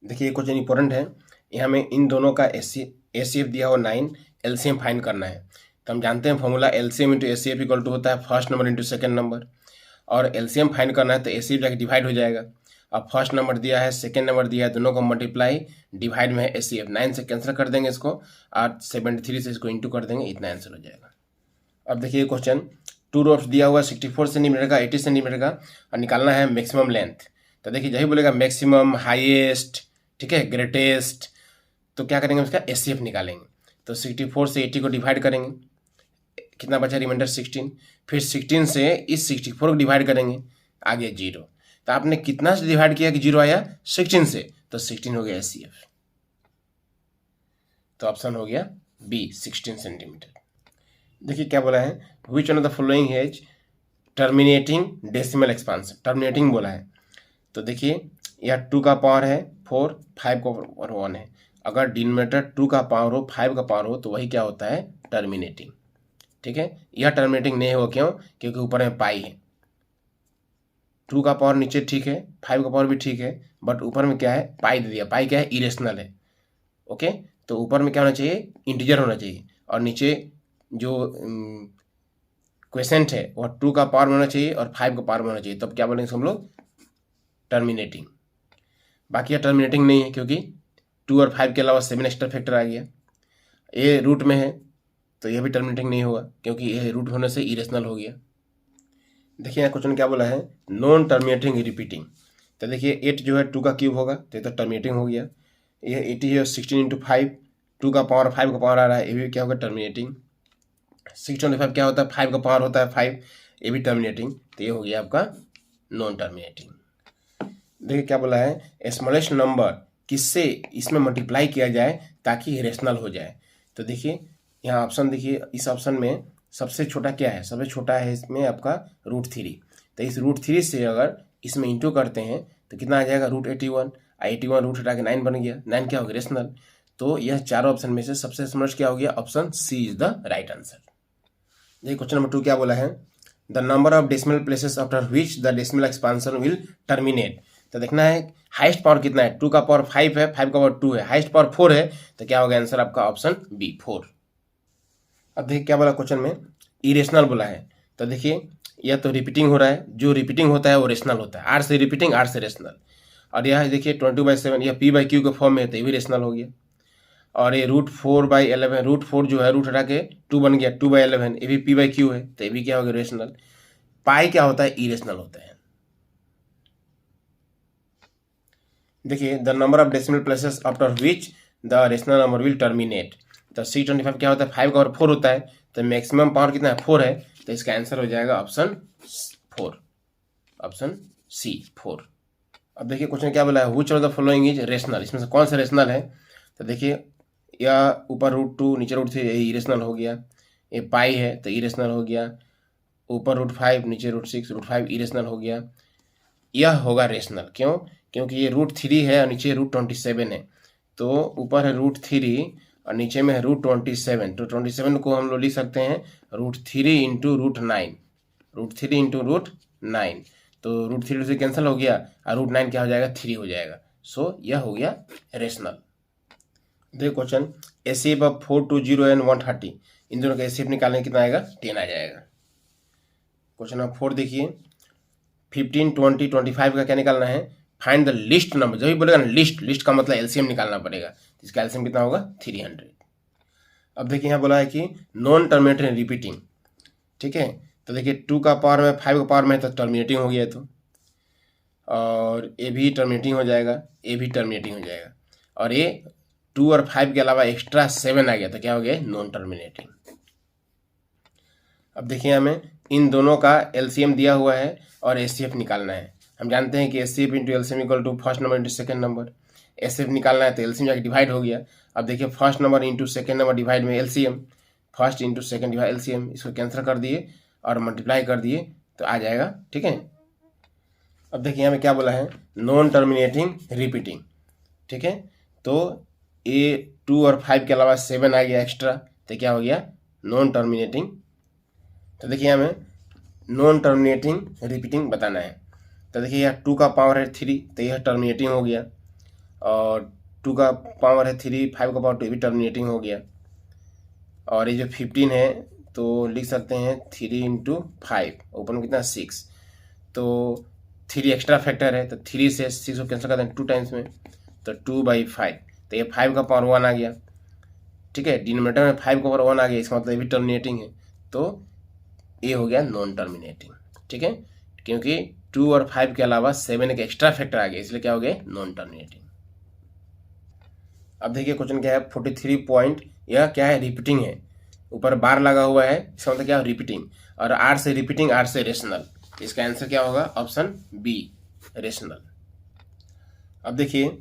देखिए ये question important है। यहाँ में इन दोनों का एचसीएफ दिया हुआ 9, एलसीएम फाइंड करना है। तो हम जानते हैं formula LCM into HCF equal to होता है first number into second number, और एलसीएम फाइंड करना है तो एचसीएफ जाके डिवाइड हो जाएगा। अब फर्स्ट नंबर दिया है, सेकंड नंबर दिया है, दोनों को मल्टीप्लाई डिवाइड में है एचसीएफ। 9 से कैंसिल कर देंगे इसको, और 73 से इसको इंटू कर देंगे, इतना आंसर हो जाएगा। अब देखिए क्वेश्चन, 2 रोप्स दिया हुआ 64 सेंटीमीटर का, 80 सेंटीमीटर का, और निकालना है मैक्सिमम लेंथ। तो देखिए यही बोलेगा मैक्सिमम, हाईएस्ट, ठीक है, ग्रेटेस्ट। तो क्या करेंगे, उसका एचसीएफ निकालेंगे। तो 64 से 80 को डिवाइड करेंगे, कितना बचा, रिमाइंडर 16। फिर 16 से इस 64 को डिवाइड करेंगे, आगे 0। तो आपने कितना से डिवाइड किया कि 0 आया, 16 से, तो 16 हो गया एचसीएफ। तो ऑप्शन हो गया बी, 16 सेंटीमीटर। देखिए क्या बोला है, which one of the following has terminating decimal expansion. Terminating बोला है, तो देखिए यह 2 का पावर है 4, 5 का पावर 1 है। अगर डिनोमिनेटर 2 का पावर हो, 5 का पावर हो, तो वही क्या होता है, टर्मिनेटिंग। ठीक है, यह टर्मिनेटिंग नहीं हो, क्यों, क्योंकि ऊपर में पाई है। 2 का पावर नीचे ठीक है, 5 का पावर भी ठीक है, बट ऊपर में क्या है, पाई दे दिया। पाई क्या है, इरेशनल है। ओके, तो ऊपर में क्या होना चाहिए, इंटीजर होना चाहिए, और नीचे जो क्वेश्चन है वह 2 का पावर में होना चाहिए और 5 का पावर में होना चाहिए। तब क्या बोलेंगे हम लोग, टर्मिनेटिंग। बाकी यह टर्मिनेटिंग नहीं है, क्योंकि 2 और 5 के अलावा 7 एक्स्ट्रा फैक्टर आ गया। ये रूट में है, तो यह भी टर्मिनेटिंग नहीं होगा, क्योंकि यह रूट होने से इरेशनल हो गया। देखिए यहाँ क्वेश्चन क्या बोला है, नॉन टर्मिनेटिंग रिपीटिंग। तो देखिए 8 जो है 2 का क्यूब होगा, तो ये तो टर्मिनेटिंग हो गया। ये 80 है 16 इंटू 5, 2 का पावर 5 का पावर आ रहा है, ये भी क्या होगा, टर्मिनेटिंग। 625 क्या होता है, 5 का पावर होता है 5, ये भी टर्मिनेटिंग। तो ये हो गया आपका नॉन टर्मिनेटिंग। देखिए क्या बोला है, स्मॉलेस्ट नंबर किससे इसमें मल्टीप्लाई किया जाए ताकि रेशनल हो जाए। तो देखिए यहाँ ऑप्शन देखिए, इस ऑप्शन में सबसे छोटा क्या है, सबसे छोटा है इसमें आपका √3। तो इस √3 से अगर इसमें इंटू करते हैं तो कितना आ जाएगा, √81। 81 रूट हटा के 9 बन गया, 9 क्या हो गया, रेशनल। तो यह चारों ऑप्शन में से सबसे स्मॉलेस्ट क्या हो गया, option C is the right answer. देखिए क्वेश्चन नंबर 2 क्या बोला है, the number of decimal places after which the decimal expansion will terminate. तो देखना है हाईएस्ट पावर कितना है, 2 का पावर 5 है, 5 का पावर 2 है, हाईएस्ट पावर 4 है, तो क्या होगा आंसर आपका ऑप्शन बी, 4। अब देखिए क्या बोला क्वेश्चन में, इरेशनल बोला है। तो देखिए यह तो रिपीटिंग हो रहा है, जो रिपीटिंग होता है वो रेशनल होता है, आर से रिपीटिंग, आर से रेशनल। और यह देखिए 20/7, यह p/q के फॉर्म में है, तो ये भी रेशनल हो गया। और ये √4/11, √4 जो है रूट हटा के 2 बन गया, 2/11, ये भी p/q है, तो ये भी क्या हो गया, रेशनल। पाई क्या होता है, इरेशनल होता है। देखिए the number of decimal places after which the rational number will terminate. तो 625 क्या होता है, 5 का पावर 4 होता है, तो मैक्सिमम पावर कितना है, 4 है, तो इसका आंसर हो जाएगा ऑप्शन 4, ऑप्शन सी, 4। अब देखिए क्वेश्चन क्या बोला है, which of the following is rational, इसमें से कौन सा रेशनल है। तो देखिए यह ऊपर √2 नीचे √3, ये इरेशनल हो गया। ये पाई है तो इरेशनल हो गया। ऊपर √5 नीचे √6, √5 इरेशनल हो गया। यह होगा रेशनल, क्यों, क्योंकि ये √3 है और नीचे √27 है। तो ऊपर है √3 और नीचे में है √27, तो 27 को हम लोग लिख सकते हैं √3 इंटू √9, √3 इंटू √9। तो √3 से कैंसिल हो गया और √9 क्या हो जाएगा, 3 हो जाएगा। सो यह हो गया रेशनल। देखो क्वेश्चन, एसीएफ ऑफ 420 एंड 130, इन दोनों का एसीएफ निकालने कितना आएगा, 10 आ जाएगा। क्वेश्चन नंबर 4 देखिए, 15, 20, 25 का क्या निकालना है, फाइंड द लिस्ट नंबर। जब भी बोलेगा ना लिस्ट, लिस्ट का मतलब एलसीएम निकालना पड़ेगा, इसका एलसीएम कितना होगा, 300। अब देखिए यहाँ बोला है कि नॉन टर्मिनेटिंग रिपीटिंग, ठीक है। तो देखिए 2 का पावर में 5 का पावर में तो टर्मिनेटिंग हो गया, तो और ये भी टर्मिनेटिंग हो जाएगा, ये भी टर्मिनेटिंग हो जाएगा, और ये 2 और 5 के अलावा एक्स्ट्रा 7 आ गया, तो क्या हो गया, नॉन टर्मिनेटिंग। अब देखिए हमें इन दोनों का एलसीएम दिया हुआ है और एचसीएफ निकालना है। हम जानते हैं कि HCF into LCM equal to first number into second number. HCF निकालना है तो एलसीएम जाके डिवाइड हो गया। अब देखिए first number into second number divide में LCM, first into second divide LCM, इसको कैंसिल कर दिए और मल्टीप्लाई कर दिए तो आ जाएगा, ठीक है। अब देखिए यहाँ में क्या बोला है, नॉन टर्मिनेटिंग रिपीटिंग, ठीक है। तो ये 2 और 5 के अलावा 7 आ गया एक्स्ट्रा, तो क्या हो गया, नॉन टर्मिनेटिंग। तो देखिए हमें नॉन टर्मिनेटिंग रिपीटिंग बताना है। तो देखिए यह 2 का पावर है 3, तो यह टर्मिनेटिंग हो गया। और 2 का पावर है 3, 5 का पावर 2 भी टर्मिनेटिंग हो गया। और ये जो 15 है तो लिख सकते हैं 3 × 5, ऊपर में कितना 6, तो 3 एक्स्ट्रा फैक्टर है तो 3 से 6 को कैंसिल करते हैं 2 टाइम्स में, तो 2/5, तो ये 5 का पावर 1 आ गया। ठीक है, डिनोमिनेटर में 5 का पावर 1 आ गया, इसका मतलब ये भी टर्मिनेटिंग है, तो ये हो गया नॉन टर्मिनेटिंग। ठीक है, क्योंकि 2 और 5 के अलावा 7 एक एक्स्ट्रा फैक्टर आ गया, इसलिए क्या हो गया नॉन टर्मिनेटिंग। अब देखिए क्वेश्चन क्या है 43 पॉइंट, यह क्या है रिपीटिंग है, ऊपर बार लगा हुआ है, इसका मतलब क्या है रिपीटिंग, और आर से रिपीटिंग, आर से रेशनल, इसका आंसर क्या होगा ऑप्शन बी रेशनल। अब देखिए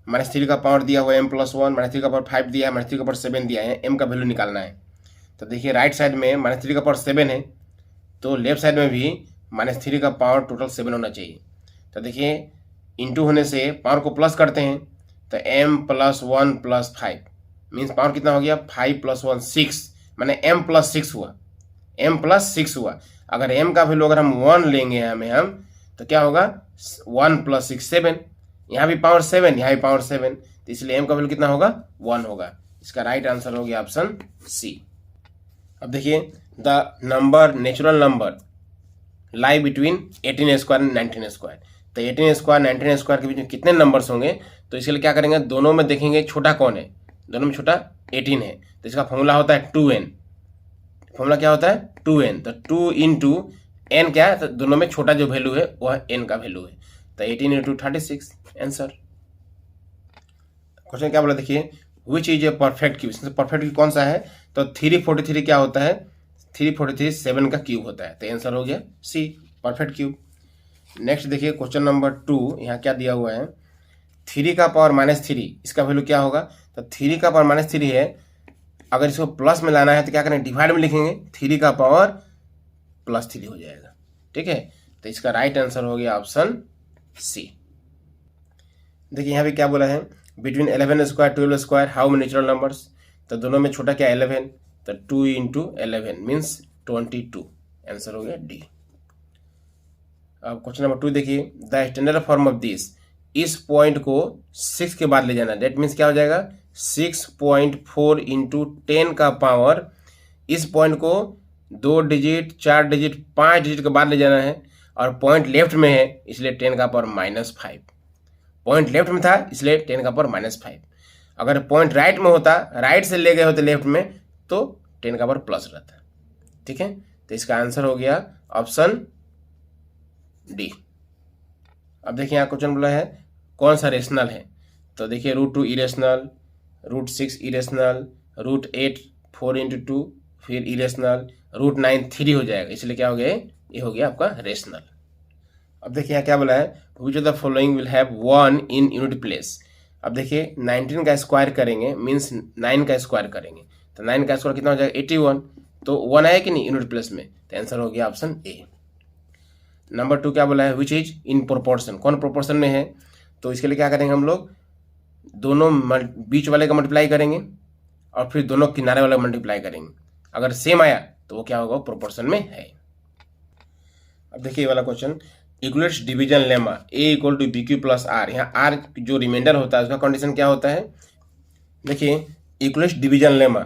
-3 का पावर दिया हुआ है m+1, -3 का पावर 5 दिया है, -3 का पावर 7 दिया है, m का वैल्यू निकालना है। तो देखिए राइट साइड में -3 का पावर 7 है, तो लेफ्ट साइड में भी -3 का पावर टोटल 7 होना चाहिए। तो देखिए इंटू होने से पावर को प्लस करते हैं, तो m+1 + 5 मीन्स पावर कितना हो गया 5 + 1 6, माने m+6 हुआ, m+6 हुआ। अगर m का वैल्यू अगर हम 1 लेंगे हम तो क्या होगा 1 + 6 7, यहाँ भी पावर 7, यहाँ भी पावर 7, तो इसलिए m का वैल्यू कितना होगा 1 होगा। इसका राइट आंसर हो गया ऑप्शन सी। अब देखिए the number natural number lie between 18² and 19², तो 18², 19² के बीच में कितने नंबर्स होंगे, तो इसके लिए क्या करेंगे दोनों में देखेंगे छोटा कौन है, दोनों में छोटा 18 है, तो इसका फॉर्मूला होता है 2n, फॉर्मूला क्या होता है 2n, तो 2 × n क्या है, तो दोनों में छोटा जो वैल्यू है वह n का वैल्यू है, तो 18 × 36 आंसर। क्वेश्चन क्या बोला देखिए which is a perfect cube, इसमें परफेक्ट क्यूब कौन सा है, तो 343 क्या होता है 343 7 का क्यूब होता है, तो आंसर हो गया सी परफेक्ट क्यूब। नेक्स्ट देखिए क्वेश्चन नंबर 2, यहाँ क्या दिया हुआ है 3 का पावर -3, इसका वैल्यू क्या होगा, तो 3 का पावर -3 है, अगर इसको प्लस में लाना है तो क्या करें डिवाइड में लिखेंगे, 3 का पावर +3 हो जाएगा। ठीक है, तो इसका राइट आंसर हो गया ऑप्शन सी। देखिए यहाँ भी क्या बोला है between 11² 12² how many natural numbers, तो दोनों में छोटा क्या 11, तो 2 × 11 मीन्स 22, आंसर हो गया डी। अब क्वेश्चन नंबर 2 देखिए the standard form of this, इस पॉइंट को 6 के बाद ले जाना, डेट मीन्स क्या हो जाएगा 6.4 × 10 का पावर, इस पॉइंट को 2 डिजिट 4 डिजिट 5 डिजिट के बाद ले जाना है, और पॉइंट लेफ्ट में है इसलिए 10 का पावर -5, पॉइंट लेफ्ट में था इसलिए 10 का पावर -5, अगर पॉइंट राइट में होता, राइट से ले गए होते लेफ्ट में तो 10 का पावर प्लस रहता। ठीक है, तो इसका आंसर हो गया ऑप्शन डी। अब देखिए यहाँ क्वेश्चन बोला है कौन सा रेशनल है, तो देखिए √2 इरेशनल, √6 इरेशनल, √8 4 × 2 फिर इरेशनल, √9 3 हो जाएगा, इसलिए क्या हो गया ये हो गया आपका रेशनल। अब देखिए यहाँ क्या बोला है which of the following will have 1 in unit place. अब देखिए 19 का स्क्वायर करेंगे मीन्स 9 का स्क्वायर करेंगे, तो 9 का स्क्वायर कितना हो जाएगा 81, तो 1 आया कि नहीं यूनिट प्लेस में, तो आंसर हो गया ऑप्शन ए। नंबर 2 क्या बोला है विच इज इन प्रोपोर्शन, कौन प्रोपोर्शन में है, तो इसके लिए क्या करेंगे हम लोग दोनों बीच वाले का मल्टीप्लाई करेंगे और फिर दोनों किनारे वाले का मल्टीप्लाई करेंगे, अगर सेम आया तो वो क्या होगा प्रोपोर्शन में है। अब देखिए ये वाला question Euclid's division lemma A = BQ + R, यहाँ R जो रिमाइंडर होता है उसका कंडीशन क्या होता है, देखिए इक्वलेट्स डिवीजन लेमा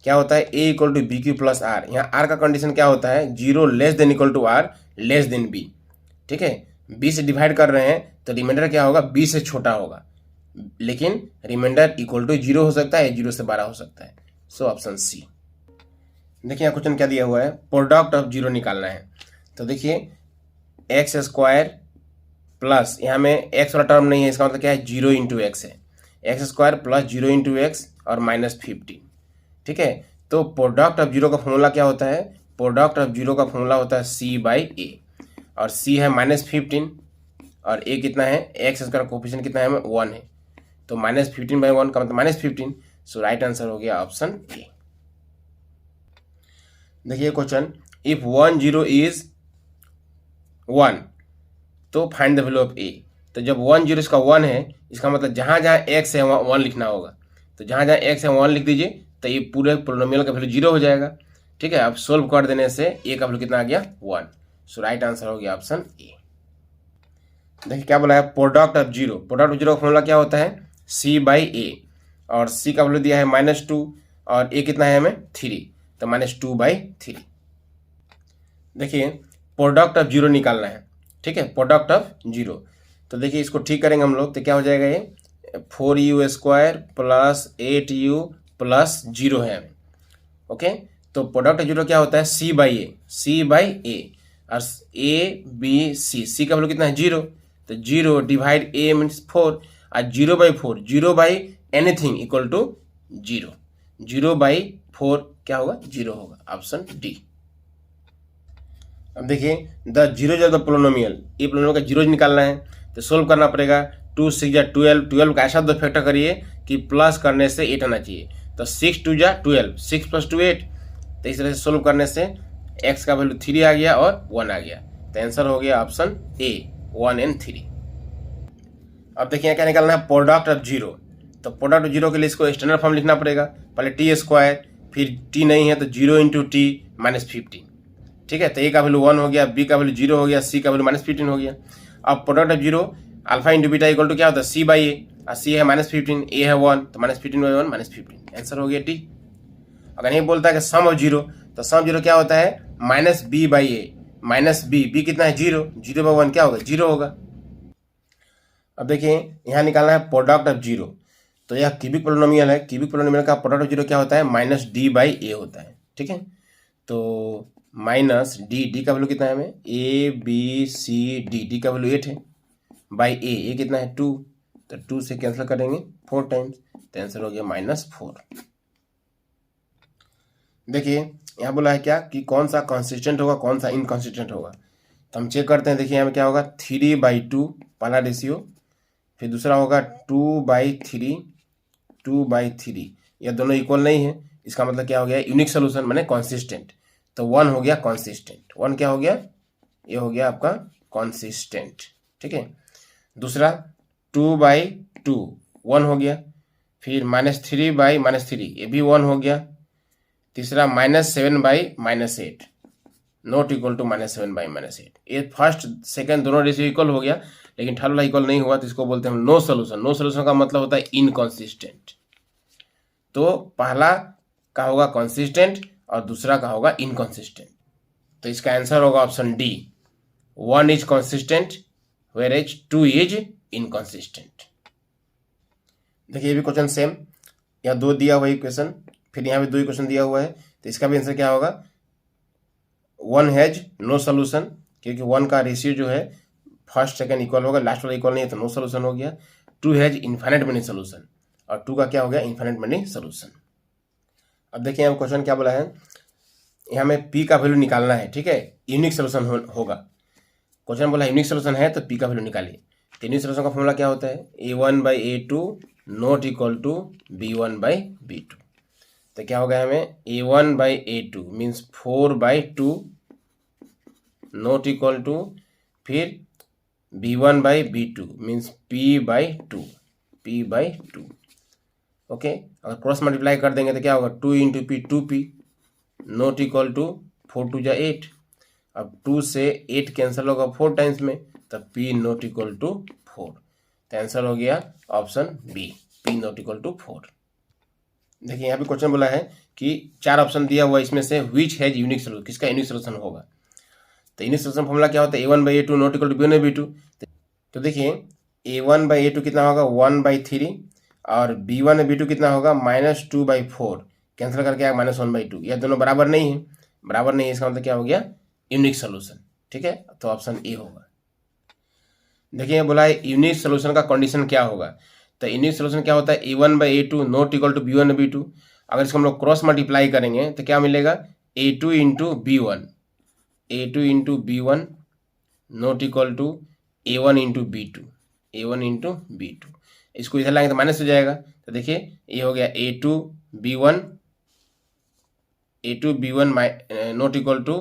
क्या होता है A = BQ + R, यहाँ R का कंडीशन क्या होता है 0 < R B। ठीक है, B से डिवाइड कर रहे हैं तो रिमाइंडर क्या होगा B से छोटा होगा, लेकिन रिमाइंडर = 0 हो सकता है, 0 से 12 हो सकता है, सो ऑप्शन सी। देखिए यहाँ क्वेश्चन क्या दिया हुआ है प्रोडक्ट ऑफ 0 निकालना है, तो देखिए x² प्लस यहाँ में x वाला टर्म नहीं है, इसका मतलब क्या है 0 × x है, x² + 0 × x और -15। ठीक है, तो प्रोडक्ट ऑफ 0 का फॉर्मूला क्या होता है, प्रोडक्ट ऑफ 0 का फॉर्मूला होता है c/a, और c है -15 और a कितना है x का कोफिशिएंट कितना है 1 है, तो -15/1 का मतलब -15, सो राइट आंसर हो गया ऑप्शन ए। देखिए क्वेश्चन इफ 1 0 इज 1 तो find the value of a, तो जब 1 0 इसका 1 है इसका मतलब जहाँ जहाँ x है वहाँ 1 लिखना होगा, तो जहाँ जहाँ x है 1 लिख दीजिए, तो ये पूरे पोलिनोमियल का वैल्यू 0 हो जाएगा। ठीक है, अब सोल्व कर देने से a का वैल्यू कितना आ गया 1, सो राइट आंसर हो गया ऑप्शन ए। देखिए क्या बोला है प्रोडक्ट ऑफ 0, प्रोडक्ट ऑफ 0 का फॉर्मूला क्या होता है सी बाई ए, और सी का वैल्यू दिया है -2 और ए कितना है हमें 3, तो -2/3। देखिए प्रोडक्ट ऑफ जीरो निकालना है, ठीक है, प्रोडक्ट ऑफ जीरो। तो देखिए इसको ठीक करेंगे हम लोग, तो क्या हो जाएगा, ये 4u² प्लस 8u प्लस 0 है। ओके, तो प्रोडक्ट ऑफ जीरो क्या होता है, सी बाई ए, और ए बी सी का वैल्यू कितना है 0, तो 0 डिवाइड ए मीन्स 4, और 0/4, 0/एनीथिंग इक्वल टू 0, 0/4 क्या होगा, 0 होगा, ऑप्शन डी। अब देखिए द जीरो द पोलिनोमियल, ये पोलिनोमियल का जीरो निकालना है, तो सोल्व करना पड़ेगा। 2 6 जा 12, 12 का ऐसा दो फैक्टर करिए कि प्लस करने से 8 आना चाहिए, तो 6 2 जा 12, 6 + 2 8, तो इस तरह से सोल्व करने से x का वैल्यू 3 आ गया और 1 आ गया, तो आंसर हो गया ऑप्शन ए 1 and 3। अब देखिए क्या निकालना है, प्रोडक्ट ऑफ जीरो। तो प्रोडक्ट ऑफ जीरो के लिए इसको स्टैंडर्ड फॉर्म लिखना पड़ेगा, पहले t², फिर t नहीं है तो 0 × t -15, ठीक है, तो ए का वैल्यू 1 हो गया, बी का वैल्यू 0 हो गया, सी का वैल्यू -15 हो गया। अब product of zero alpha × beta equal to क्या होता है, सी बाई ए, और सी है -15, ए है 1, तो -15/1 -15, आंसर हो गया टी। अगर ये बोलता है कि सम ऑफ जीरो, तो सम जीरो क्या होता है, -b/a, -b कितना है 0, 0/1 क्या होगा, 0 होगा। अब देखिए यहाँ निकालना है प्रोडक्ट ऑफ जीरो, तो यह क्यूबिक पोलिनोमियल है, क्यूबिक पोलिनोमियल का प्रोडक्ट ऑफ जीरो क्या होता है, -d/a होता है, ठीक है, तो -d का वैल्यू कितना है हमें, a b c d का वैल्यू 8 है, बाई ए कितना है 2, तो 2 से कैंसिल करेंगे 4 टाइम्स, तो आंसर हो गया -4। देखिए यहाँ बोला है क्या कि कौन सा कंसिस्टेंट होगा, कौन सा इनकंसिस्टेंट होगा, तो हम चेक करते हैं। देखिए यहाँ में क्या होगा, 3/2 पहला रेशियो, फिर दूसरा होगा 2/3, 2/3, यह दोनों इक्वल नहीं है, इसका मतलब क्या हो गया, यूनिक सोल्यूशन माने कंसिस्टेंट, तो 1 हो गया कंसिस्टेंट, 1 क्या हो गया, ये हो गया आपका कंसिस्टेंट, ठीक है। दूसरा 2/2 1 हो गया, फिर -3/3 ये भी 1 हो गया। तीसरा -7/-8 नॉट इक्वल टू -7/-8, ये फर्स्ट सेकंड दोनों रेशियो इक्वल हो गया, लेकिन थर्ड वाला इक्वल नहीं हुआ, तो इसको बोलते हैं नो सोल्यूशन। नो सोल्यूशन का मतलब होता है इनकंसिस्टेंट, तो पहला का होगा कंसिस्टेंट और दूसरा का होगा इनकंसिस्टेंट, तो इसका आंसर होगा option D, 1 is consistent whereas 2 is inconsistent. देखिए ये भी क्वेश्चन सेम, यहाँ 2 दिया हुआ इक्वेशन, फिर यहाँ भी 2 इक्वेशन दिया हुआ है, तो इसका भी आंसर क्या होगा, 1 हैज नो सोल्यूशन, क्योंकि 1 का रेशियो जो है फर्स्ट सेकंड इक्वल होगा, लास्ट वाला इक्वल नहीं है, तो नो सोल्यूशन हो गया। 2 हैज इन्फाइनाइट मेनी सोल्यूशन, और 2 का क्या हो गया, इन्फाइनाइट मेनी सोल्यूशन। अब देखिए यहाँ क्वेश्चन क्या बोला है, यहाँ में p का वैल्यू निकालना है, ठीक है, यूनिक सोल्यूशन होगा। क्वेश्चन बोला यूनिक सोल्यूशन है तो p का वैल्यू निकालिए, तो यूनिक सोल्यूशन का फॉर्मूला क्या होता है, a1/a2 not equal to b1/b2, तो क्या होगा हमें, a1/a2 means 4/2 not equal to, फिर b1/b2 means p/2, p/2, okay. अगर क्रॉस मल्टीप्लाई कर देंगे तो क्या होगा, 2 × p 2p not equal to 4 2 जा 8, अब 2 से 8 कैंसिल होगा 4 टाइम्स में, तब p नॉट इक्वल टू 4, तो आंसर हो गया option B, p not equal to 4। देखिए यहाँ पे क्वेश्चन बोला है कि 4 ऑप्शन दिया हुआ, इसमें से विच हैज यूनिक सोल्यूशन, किसका यूनिक सोल्यूशन होगा, तो यूनिक सोल्यूशन फॉर्मूला क्या होता है, a1/a2 not equal to b1/b2, तो देखिए a1/a2 कितना होगा 1/3, और b1/b2 कितना होगा -2/4, कैंसिल करके आया -1/2, यह दोनों बराबर नहीं है, बराबर नहीं है, इसका मतलब क्या हो गया, यूनिक सोल्यूशन, ठीक है, तो ऑप्शन ए होगा। देखिए बोला है यूनिक सोल्यूशन का कंडीशन क्या होगा, तो यूनिक सोल्यूशन क्या होता है, a1/a2 not equal to b1/b2, अगर इसको हम लोग क्रॉस मल्टीप्लाई करेंगे तो क्या मिलेगा, a2 × b1, a2 × b1 not equal to a1 × b2, a1 × b2, इसको इधर लाएंगे तो माइनस हो जाएगा, तो देखिए ये हो गया a2 b1 not equal to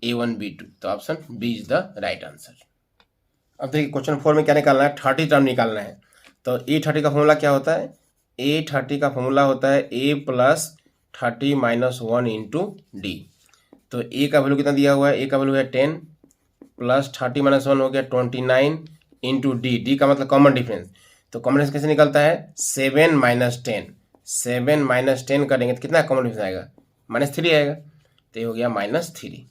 a1 b2, तो option B is the right answer. अब देखिए क्वेश्चन 4 में क्या निकालना है, 30 टर्म निकालना है, तो a30 का फॉर्मूला क्या होता है, a30 का फॉर्मूला होता है a + 30 - 1 × d, तो a का वैल्यू कितना दिया हुआ है, a का वैल्यू है 10 + 30 - 1 हो गया 29 × d, d का मतलब कॉमन डिफरेंस, तो कॉमन डिफरेंस कैसे निकलता है, 7 माइनस 10, 7 माइनस 10 करेंगे तो कितना कॉमन डिफरेंस आएगा, -3 आएगा, तो ये हो गया -3।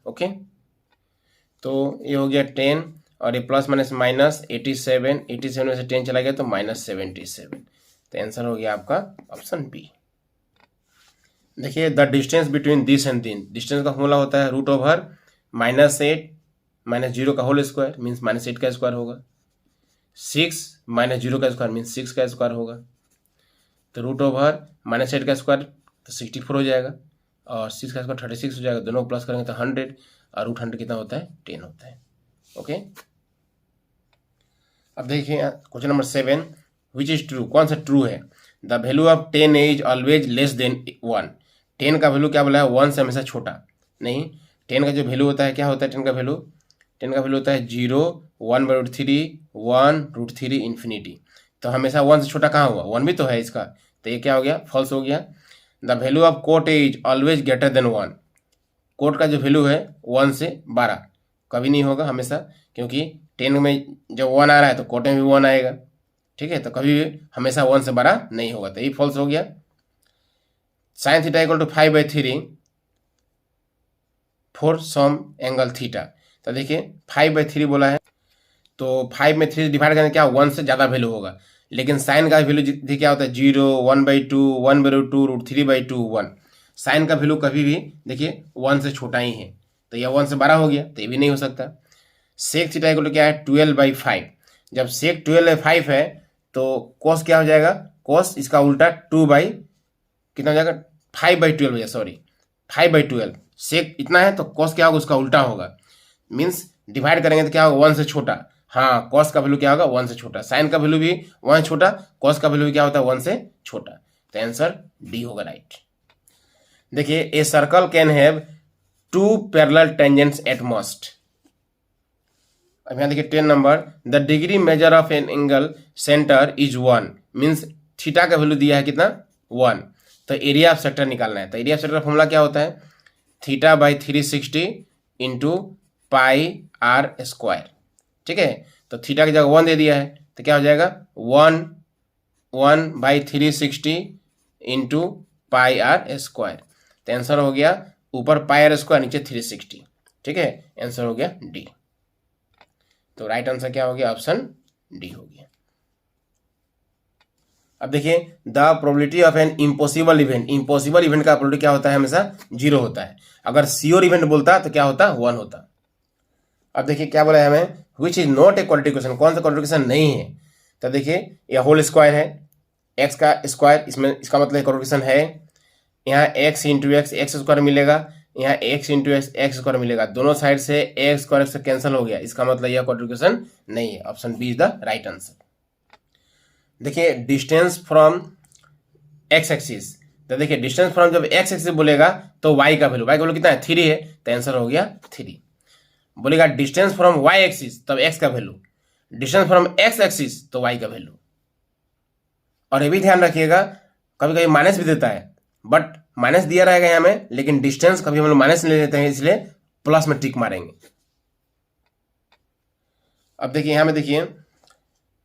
ओके, तो ये हो गया 10 और ये प्लस माइनस माइनस 87, 87 में से 10 चला गया तो -77। तो आंसर हो गया आपका ऑप्शन बी। देखिए the distance between this and दिन, डिस्टेंस का फॉर्मूला होता है √8 -8 -0 का होल स्क्वायर मीन्स -8 का स्क्वायर होगा, 6 -0 का स्क्वायर मीन्स 6 का स्क्वायर होगा। तो √8 -8 का स्क्वायर तो 64 हो जाएगा और 6 का स्क्वायर 36 हो जाएगा, दोनों को प्लस करेंगे तो 100 और √100 कितना होता है, 10 होता है। ओके, अब देखिए question number 7, which is true, कौन सा ट्रू है, the value of 10 is always less than 1, 10 का वैल्यू क्या बोला है, 1 से हमेशा छोटा नहीं, 10 का जो वैल्यू होता है क्या होता है, 10 का वैल्यू होता है 0, 1/√3, 1√3 इन्फिनिटी। तो हमेशा 1 से छोटा कहाँ हुआ, 1 भी तो है इसका, तो ये क्या हो गया, फॉल्स हो गया। The value of cot is always greater than 1, cot का जो वैल्यू है 1 से 12 कभी नहीं होगा हमेशा, क्योंकि 10 में जब 1 आ रहा है तो कोट में भी 1 आएगा, ठीक है, तो कभी भी हमेशा 1 से 12 नहीं होगा, तो ये फॉल्स हो गया। sin theta equal to 5/3 for some angle theta, तो देखिए 5/3 बोला है तो 5 में 3 डिवाइड करने क्या 1 से ज़्यादा वैल्यू होगा, लेकिन साइन का वैल्यू क्या होता है 0, 1/2, 1/2, √3/2, 1। साइन का वैल्यू कभी भी देखिए 1 से छोटा ही है, तो यह 1 से 12 हो गया, तो ये भी नहीं हो सकता। सेक थीटा इक्वल टू क्या है 12/5, जब सेक 12/5 है तो कोस क्या हो जाएगा, कोस इसका उल्टा 2 कितना हो जाएगा 5/12 हो जाएगा, सॉरी 5/12, सेक इतना है तो कोस क्या होगा उसका उल्टा होगा, मीन्स डिवाइड करेंगे तो क्या होगा 1 से छोटा, हाँ कॉस का वैल्यू क्या होगा 1 से छोटा, साइन का वैल्यू भी 1 से छोटा, कॉस का वैल्यू क्या होता है 1 से छोटा, तो आंसर डी होगा राइट। देखिए a circle can have 2 parallel tangents at most, अब यहाँ देखिए 10 number, the degree measure of an angle centre is 1, means theta का वैल्यू दिया है कितना 1, तो एरिया ऑफ सेक्टर निकालना है, तो एरिया ऑफ सेक्टर का फॉर्मूला क्या होता है θ/360 इंटू πr², ठीक है, तो थीटा की जगह 1 दे दिया है तो क्या हो जाएगा 1/360 इंटू πr², तो आंसर हो गया ऊपर πr², नीचे 360, ठीक है, आंसर हो गया डी। तो राइट आंसर क्या हो गया, ऑप्शन डी हो गया। अब देखिए the probability of an impossible event, impossible event का प्रोबेबिलिटी क्या होता है, हमेशा 0 होता है, अगर श्योर इवेंट बोलता तो क्या होता 1 होता। अब देखिए क्या बोला है हमें, which is not a quadratic equation, कौन सा क्वाड्रेटिक इक्वेशन नहीं है, तो देखिए यह होल स्क्वायर है, एक्स का स्क्वायर, इसमें इसका मतलब क्वाड्रेटिक इक्वेशन है, यहाँ x into x x square मिलेगा, यहाँ x into x x square मिलेगा, दोनों साइड से एक्स स्क्वायर से कैंसिल हो गया, इसका मतलब यह क्वाड्रेटिक इक्वेशन नहीं है, option B is the right answer. देखिए डिस्टेंस फ्रॉम एक्स एक्सिस, तो देखिए डिस्टेंस फ्रॉम जब एक्स एक्सिस बोलेगा तो y का वैल्यू कितना है 3 है, तो आंसर हो गया 3। बोलेगा डिस्टेंस फ्रॉम y एक्सिस तब x का value, distance from x axis तो y का वैल्यू। और ये भी ध्यान रखिएगा कभी कभी माइनस भी देता है, बट माइनस दिया रहेगा यहाँ में, लेकिन डिस्टेंस कभी हम लोग माइनस ले लेते हैं, इसलिए प्लस में टिक मारेंगे। अब देखिए यहाँ में देखिए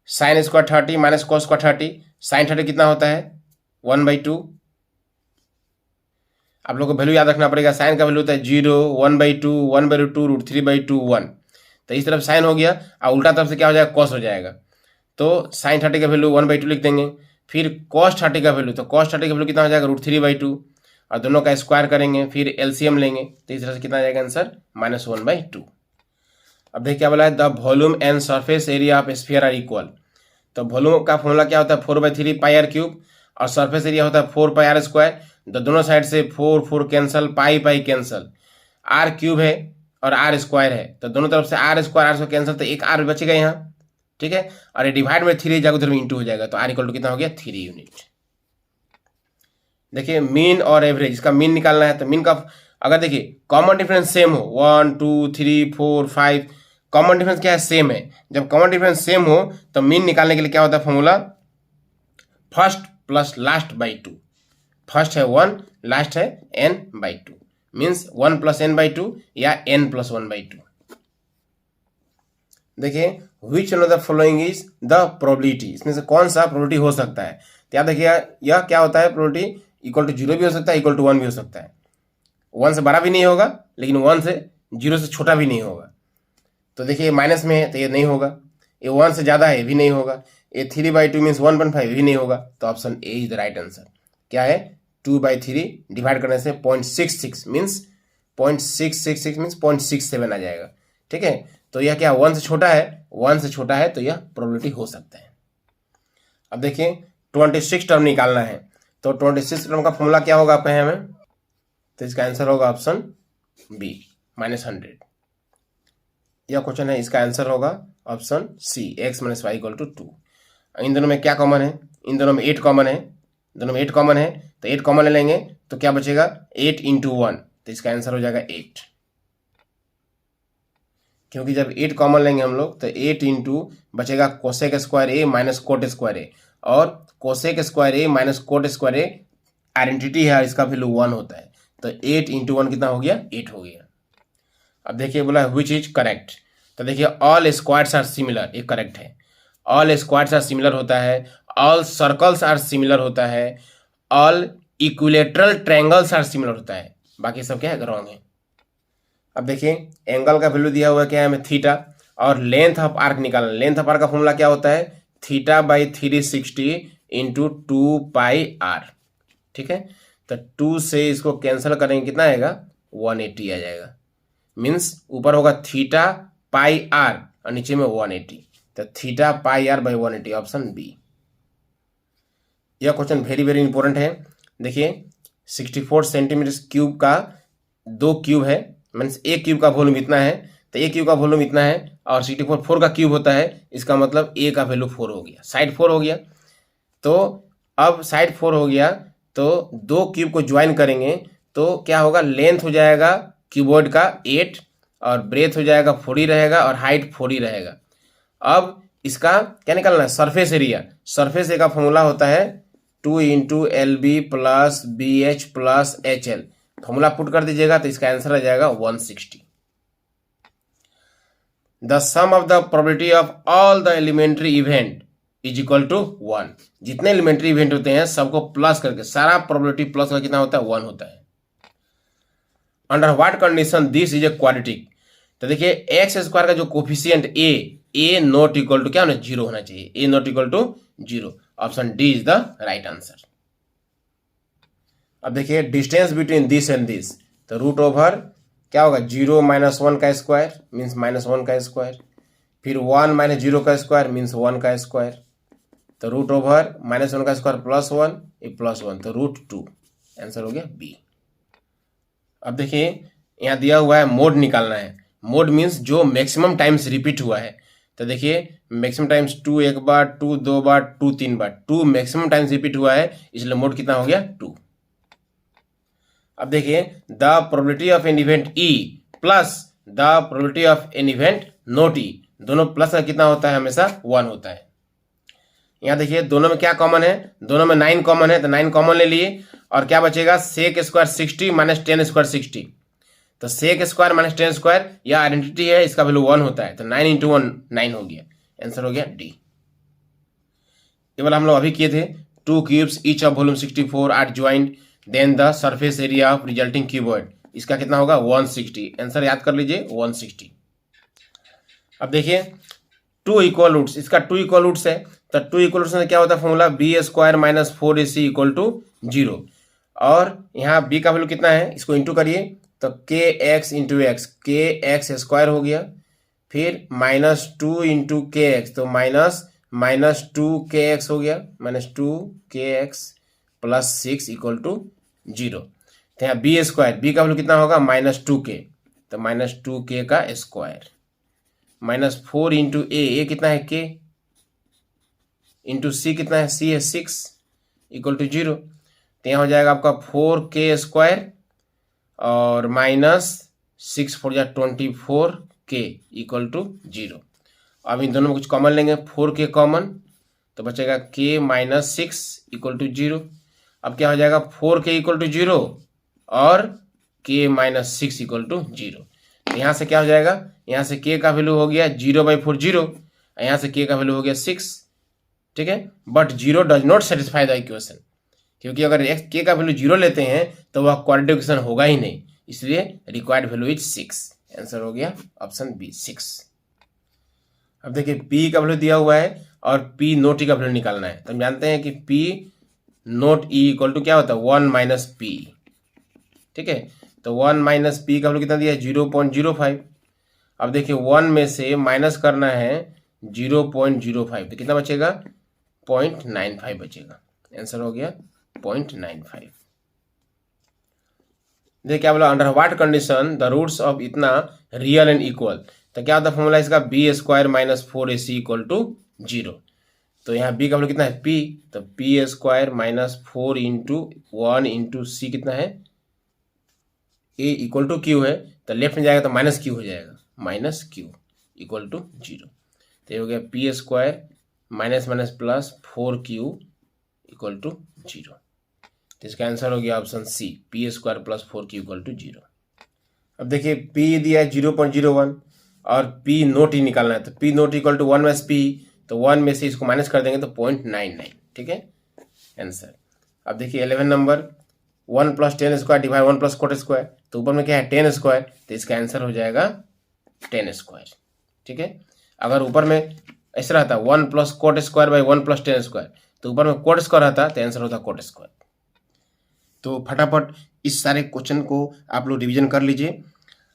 sine square 30 minus cos square 30, sine 30 कितना होता है 1/2, आप लोग को वैल्यू याद रखना पड़ेगा, साइन का वैल्यू होता है 0, 1/2, 1/2, √3/2, 1, तो इस तरफ साइन हो गया और उल्टा तरफ से क्या हो जाएगा कॉस हो जाएगा, तो साइन 30 का वैल्यू 1/2 लिख देंगे, फिर कॉस 30 का वैल्यू, तो कॉस 30 का वैल्यू कितना हो जाएगा √3/2, और दोनों का स्क्वायर करेंगे फिर एलसीएम लेंगे, तो इस तरह से कितना आ जाएगा आंसर -1/2। अब देखिए क्या बोला है, the volume and surface area of sphere are equal, तो वॉल्यूम का फॉर्मूला क्या होता है 4/3 πr³ और सरफेस एरिया होता है 4πr², तो दोनों साइड से 4 कैंसल, पाई कैंसल, r³ है और r² है, तो दोनों तरफ से r² कैंसल, तो एक r बचेगा यहाँ, ठीक है, और ये डिवाइड में 3 जाएगा उधर में इंटू हो जाएगा, तो r = कितना हो गया 3 यूनिट। देखिए मीन और एवरेज, इसका मीन निकालना है, तो मीन का अगर देखिए कॉमन डिफरेंस सेम हो 1 2 3 4 5, कॉमन डिफरेंस क्या है सेम है, जब कॉमन डिफरेंस सेम हो तो मीन निकालने के लिए क्या होता है formula first plus last by 2, first है 1 लास्ट है n/2, मीन्स 1 + n/2 या n + 1/2। देखिए which one of the following is the probability, इसमें से कौन सा प्रोबेबिलिटी हो सकता है। तो याद देखिए यह क्या होता है, प्रोबेबिलिटी इक्वल टू 0 भी हो सकता है, इक्वल टू 1 भी हो सकता है। 1 से बड़ा भी नहीं होगा, लेकिन 1 से 0 से छोटा भी नहीं होगा। तो देखिए माइनस में है तो ये नहीं होगा, ये 1 से ज़्यादा है ये भी नहीं होगा, ये 3/2 मीन्स 1.5 भी नहीं होगा। तो option A is the right answer. क्या है, 2/3 डिवाइड करने से 0.66 मीन्स 0.666 मीन्स 0.67 आ जाएगा। ठीक है, तो यह क्या 1 से छोटा है, 1 से छोटा है तो यह प्रोबेबिलिटी हो सकता है। अब देखिए 26 टर्म निकालना है, तो 26 टर्म का फॉर्मूला क्या होगा आप हमें, तो इसका आंसर होगा ऑप्शन बी -100। यह क्वेश्चन है, इसका आंसर होगा ऑप्शन सी x - y = 2। इन दोनों में क्या कॉमन है, इन दोनों में 8 कॉमन है, दोनों में 8 कॉमन है, तो 8 कॉमन ले लेंगे तो क्या बचेगा 8 × 1, तो इसका आंसर हो जाएगा 8। क्योंकि जब 8 कॉमन लेंगे हम लोग तो 8 इंटू बचेगा कोसेक स्क्वायर ए माइनस कोट स्क्वायर ए, और कोसेक स्क्वायर ए माइनस कोट स्क्वायर ए आइडेंटिटी है, इसका वैल्यू 1 होता है। तो 8 × 1 कितना हो गया, 8 हो गया। अब देखिए बोला विच इज करेक्ट, तो देखिए ऑल स्क्वायर्स आर सिमिलर, ये करेक्ट है। ऑल स्क्वायर्स आर सिमिलर होता है, ऑल सर्कल्स आर सिमिलर होता है, all equilateral triangles are similar होता है, बाकी सब क्या है रॉन्ग है। अब देखिए एंगल का वैल्यू दिया हुआ क्या है हमें थीटा, और लेंथ ऑफ आर्क निकालना। लेंथ ऑफ आर्क का फॉर्मूला क्या होता है, θ/360 × 2πr। ठीक है, तो 2 से इसको कैंसिल करेंगे कितना आएगा 180 आ जाएगा, मीन्स ऊपर होगा θπr और नीचे में 180, तो θπr/180 ऑप्शन बी। यह क्वेश्चन वेरी वेरी इंपॉर्टेंट है। देखिए 64 सेंटीमीटर क्यूब का 2 क्यूब है, मीन्स एक क्यूब का वॉल्यूम इतना है, तो एक क्यूब का वॉल्यूम इतना है, और 64 4 का क्यूब होता है, इसका मतलब ए का वैल्यू 4 हो गया, साइड 4 हो गया। तो अब साइड 4 हो गया तो 2 क्यूब को ज्वाइन करेंगे तो क्या होगा, लेंथ हो जाएगा क्यूबॉइड का 8, और ब्रेथ हो जाएगा 40 रहेगा, और हाइट 40 रहेगा। अब इसका क्या निकालना है, सरफेस एरिया। सरफेस एरिया का फॉर्मूला होता है 2 × LB + BH + HL, formula put कर दीजिएगा तो इसका आंसर आ जाएगा 160। The sum of the probability of all the elementary event is equal to 1। जितने एलिमेंट्री इवेंट होते हैं सबको प्लस करके सारा प्रोबेबिलिटी प्लस का कितना होता है 1 होता है। Under what condition this is a quadratic, तो देखिए x² का जो coefficient a not equal to क्या होना, 0 होना चाहिए, a not equal to 0, option D is the right answer. अब देखिए distance between this and this, तो रूट ओवर क्या होगा 0 - 1 का स्क्वायर मीन्स -1 का स्क्वायर, फिर 1 - 0 का स्क्वायर मीन्स 1 का स्क्वायर, तो रूट ओवर -1 का स्क्वायर +1 ये +1, तो √2, आंसर हो गया बी। अब देखिए यहाँ दिया हुआ है मोड निकालना है। मोड मीन्स जो मैक्सिमम टाइम्स रिपीट हुआ है, तो देखिए मैक्सिमम टाइम्स 2 एक बार, 2 2 बार, 2 3 बार, 2 मैक्सिमम टाइम्स रिपीट हुआ है, इसलिए मोड कितना हो गया 2। अब देखिए the probability of an event E plus the probability of an event not E, दोनों प्लस का कितना होता है, हमेशा 1 होता है। यहाँ देखिए दोनों में क्या कॉमन है, दोनों में 9 कॉमन है, तो 9 कॉमन ले लिए, और क्या बचेगा sec² 60 - 10² 60, तो sec² - 10² यह आइडेंटिटी है, इसका वैल्यू 1 होता है, तो 9 × 1 9 हो गया, आंसर हो गया डी। ये वाला हम लोग अभी किए थे, 2 cubes each of volume 64 are joined, then the surface area of resulting cuboid, इसका कितना होगा 160, आंसर याद कर लीजिए 160। अब देखिए 2 इक्वल रूट्स, इसका 2 इक्वल रूट्स है, तो 2 इक्वल रूट्स में क्या होता है फॉर्मूला b² - 4ac = 0, और यहाँ b का वैल्यू कितना है, इसको इंटू करिए तो kx × x, kx² हो गया, फिर -2 × kx, तो -2kx हो गया, -2kx + 6 = 0। तो यहाँ b² का वैल्यू कितना होगा -2k, तो -2k का स्क्वायर, -4 × a कितना है k, इंटू c कितना है, c है 6 = 0, तो यहाँ हो जाएगा आपका 4k² और -6 4 जा 24k = 0। अब इन दोनों में कुछ कॉमन लेंगे, 4k कॉमन, तो बचेगा k - 6 = 0। अब क्या हो जाएगा 4k = 0 और k - 6 = 0, तो यहाँ से क्या हो जाएगा, यहाँ से k का वैल्यू हो गया 0/4 0, यहाँ से k का वैल्यू हो गया 6, ठीक है। But 0 does not satisfy the equation, क्योंकि अगर k का वैल्यू 0 लेते हैं तो वह क्वाड्रेटिक इक्वेशन होगा ही नहीं, इसलिए रिक्वायर्ड वैल्यू इज 6। आंसर हो गया ऑप्शन बी 6। अब देखिए p का वैल्यू दिया हुआ है और p नोट e का वैल्यू निकालना है। तो हम जानते हैं कि p nought e equal to क्या होता है 1 माइनस p, ठीक है। तो 1 माइनस p का वैल्यू कितना दिया है 0.05। अब देखिए 1 में से माइनस करना है 0.05, तो कितना बचेगा 0.95 बचेगा। आंसर हो गया 0.95। देखिए क्या बोला, under what condition the roots of इतना रियल एंड इक्वल। तो क्या होता है फॉर्मूला इसका, B square minus 4ac equal to 0। तो यहाँ b का वैल्यू कितना है p, तो p square minus 4 into 1 into c कितना है a इक्वल टू क्यू है, तो लेफ्ट में जाएगा तो माइनस क्यू हो जाएगा, माइनस क्यू इक्वल टू 0। तो ये हो गया p square minus minus plus 4q equal to 0। तो इसका आंसर हो गया option C, P square plus 4q equal to 0। अब देखिए p दिया है 0.01 और p नोट ही निकालना है, तो p nought equal to 1 minus p, तो 1 में से इसको माइनस कर देंगे तो 0.99, ठीक है आंसर। अब देखिए 11 number 1 plus 10 square divide 1 plus coat square, तो ऊपर में क्या है 10 स्क्वायर, तो इसका आंसर हो जाएगा 10 स्क्वायर, ठीक है। अगर ऊपर में ऐसा रहता 1 plus coat square by 1 plus 10 square, तो ऊपर में कोट स्क्वायर रहता तो आंसर होता कोट स्क्वायर। तो फटाफट इस सारे क्वेश्चन को आप लोग रिवीजन कर लीजिए,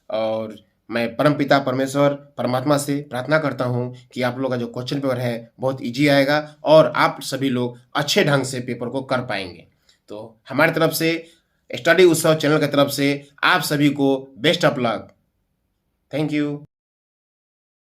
और मैं परमपिता परमेश्वर परमात्मा से प्रार्थना करता हूं कि आप लोग का जो क्वेश्चन पेपर है बहुत इजी आएगा और आप सभी लोग अच्छे ढंग से पेपर को कर पाएंगे। तो हमारी तरफ से स्टडी उत्सव चैनल की तरफ से आप सभी को best of luck. Thank you.